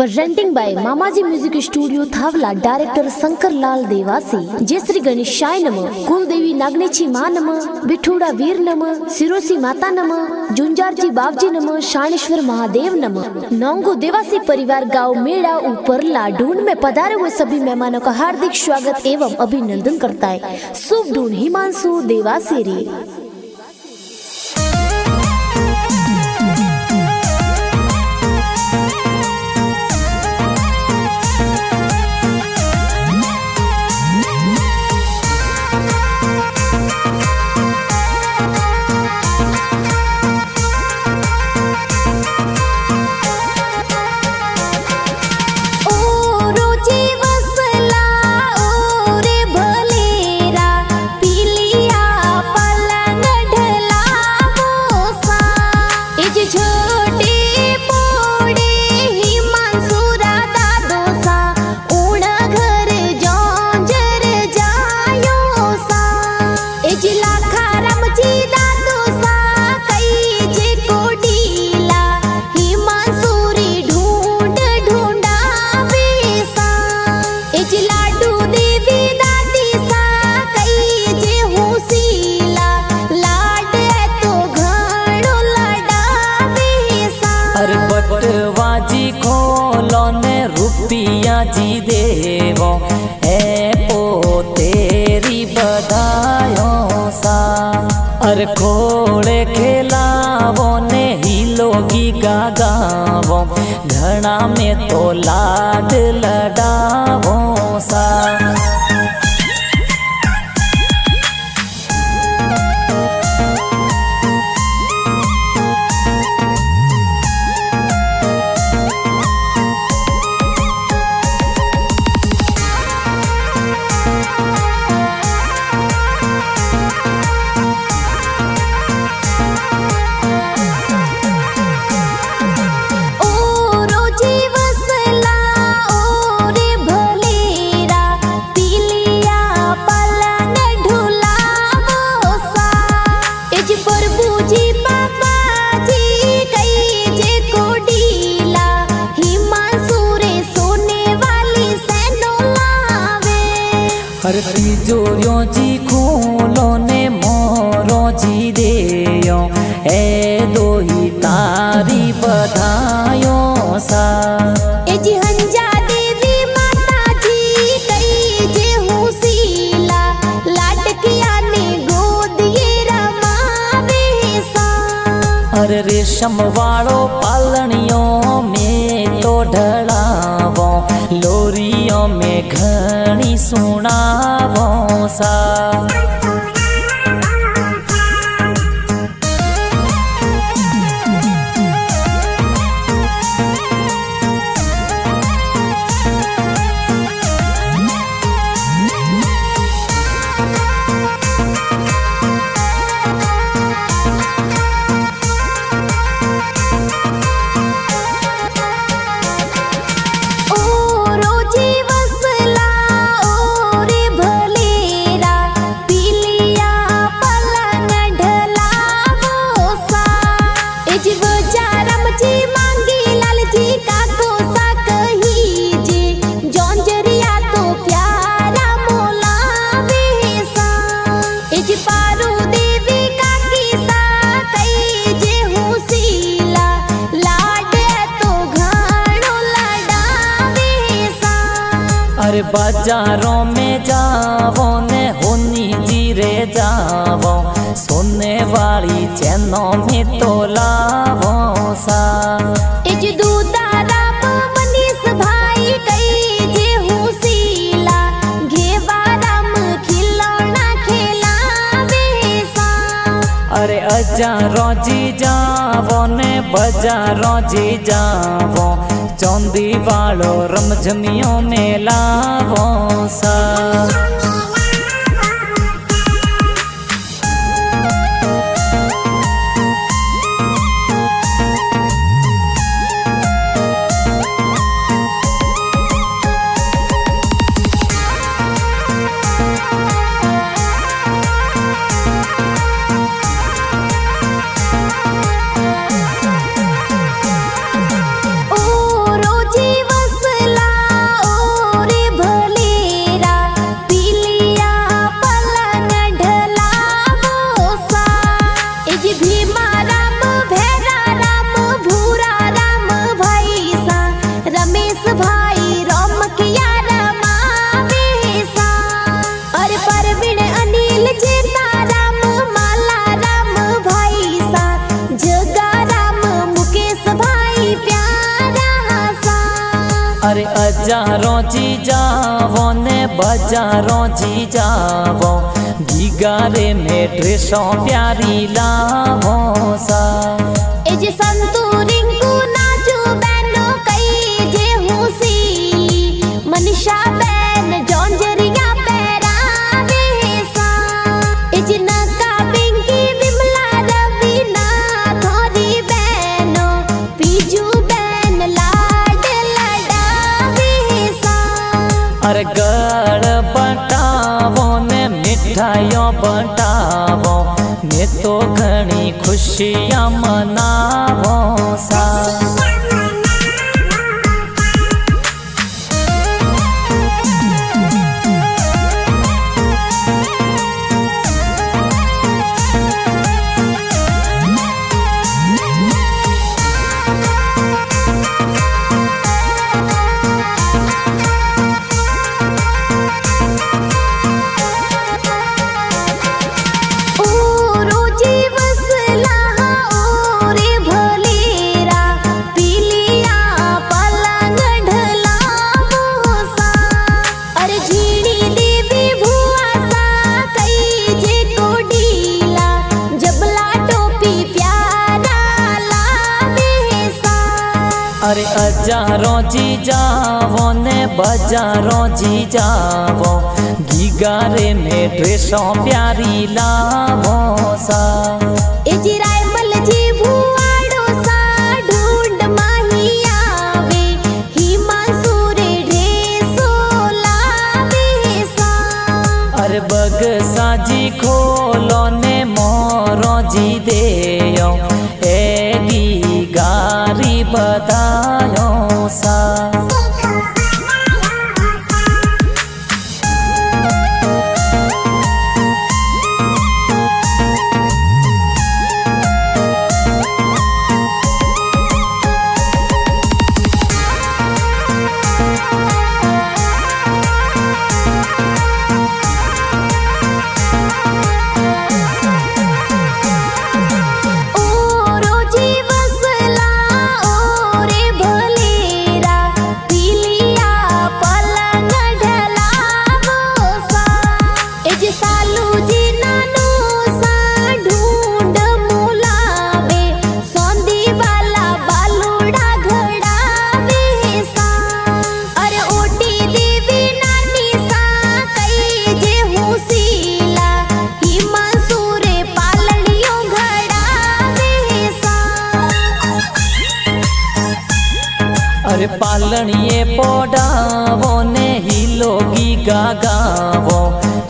Presenting by मामाजी music studio थावला director Shankarlal Dewasi. जय श्री गणेशाय नमः। कुलदेवी नागनेची मां नमः, बिठूड़ा वीर नमः, सिरोसी माता नमः, जुंजारजी बाबजी नमः, शाणेश्वर महादेव नमः। नौंगो देवासी परिवार गांव मेड़ा ऊपर लाडून में पधारे हुए सभी मेहमानों का हार्दिक स्वागत एवं अभिनंदन करता है शुभ ढूंढ हिमांशु देवासी रे। बटवाजी खोलो ने रुपया जी देवो ए पो तेरी बधायो सा। अरे खोड़े खेलावो ने हिलोगी गागावो घना में तो लाड लडावो सा। हर तिजोरियों जी खोलो ने मोरो जी देयो ए दो ही तारी बधायो सा। ए जी हंजा देवी माता जी कई जे हुसीला लाडकिया ने गोद ये रमावे सा। अरे रेशम वालो पालनियों में तो ढलावो लोरियों में घनी सुनावो सा। अरे बाजारों में जावो ने होनी जीरे जावो सोने वाली चैनों में तो लावो सा। इज दूधाराम मनीष भाई कई जे हुसीला घेवाराम खिलौना खेलावे सा। अरे अजारों जी जावो ने बजारों जी जावो चौंदी वालो रमझमियों में लावो सा। ओ रोजी अरे हजारों जी जावो ने बजारों जी जावो गीगारे में ड्रेसों प्यारी लावो सा ए जे संतू रिंकू नाचू बैनो कई जे हुसी मनीषा बैन जौंजरिया पैरावे सा ए जे नका पिंकी विमला रवीना थोरी बैनो पीजू बैन लाड लडावे सा अरे गड़ बटावो ने मिठाइयों बटावो ने तो घनी खुशियाँ मनावो सा अरे हजारों जी जावो ने बजारों जी जावो गीगारे में ड्रेसों प्यारी लावो सा ए जी रायमल जी भुआड़ो सा ढूंढ माही आवे ही मंसूरे ड्रेसो लावे सा अरे बगसा जी खोलो ने मोरो जी देयो ए गीगारी बधायो सा अरे पालनिए पोडावो ने हिलो गीगा गावो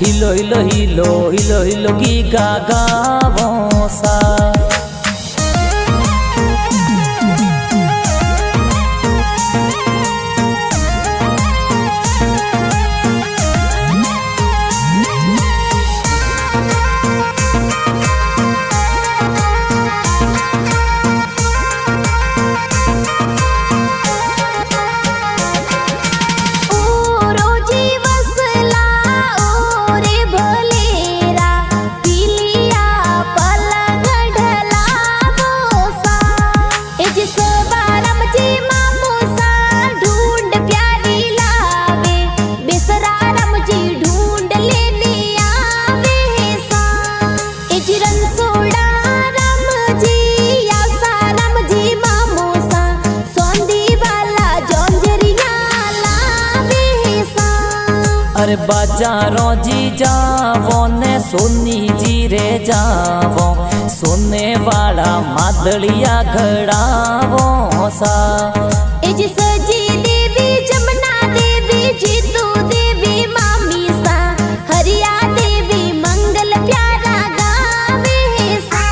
हिलो हिलो हिलो हिलो हिलो गीगा गावो सा अरे बाजारों जी जावो ने सोनी जी रे जावो सोने वाला मादलिया घड़ावो सा ए जी सजी देवी जमुना देवी जीतू देवी मामी सा हरिया देवी मंगल प्यारा गावे सा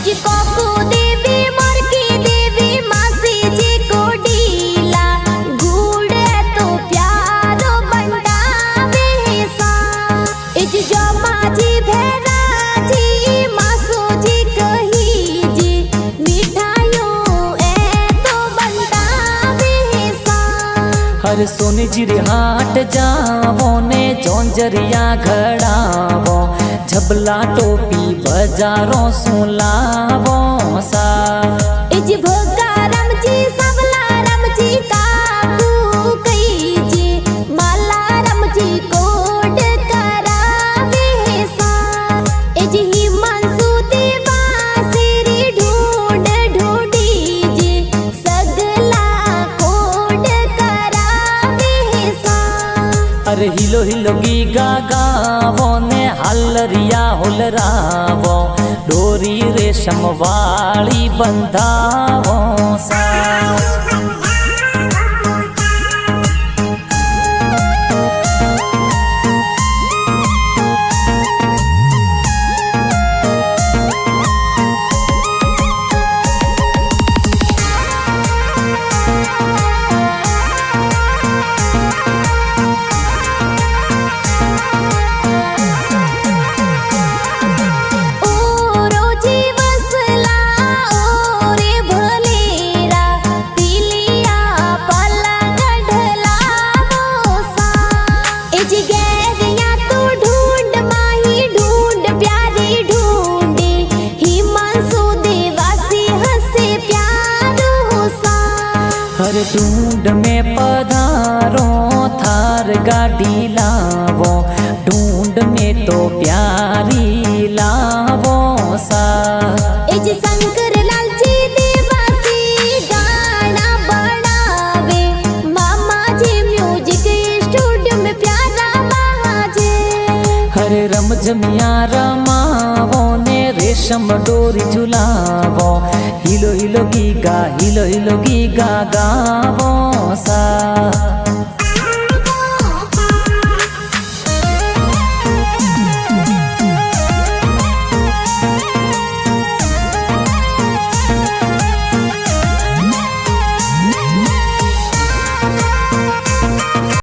जी कोकू देवी गुजरी हाट जावो ने जोंजरिया घड़ावो झबला टोपी बजारों सुलावो सा इज भोगा रमजी सबला रमजी काकू कईजी माला रमजी कोड करावे सा इज ही मनसू देवा सिरी ढूंढ ढूंढी जी सगला कोड करावे सा अरे हिलो हिलो गीगा गावो ने हलरिया हुलरावो डोरी रेशम वाली बंधावो सा हर ढूंढ में पधारो थार गाड़ी लावो ढूंढ में तो प्यारी लावो सा इज शंकर लाल जी देवासी गाना बनावे मामा जी म्यूजिक स्टूडियो में प्यारा बाजे हरे रमझमिया रमावो ने रेशम डोरी झुलावो हिलो हिलो गीगा गावो सा।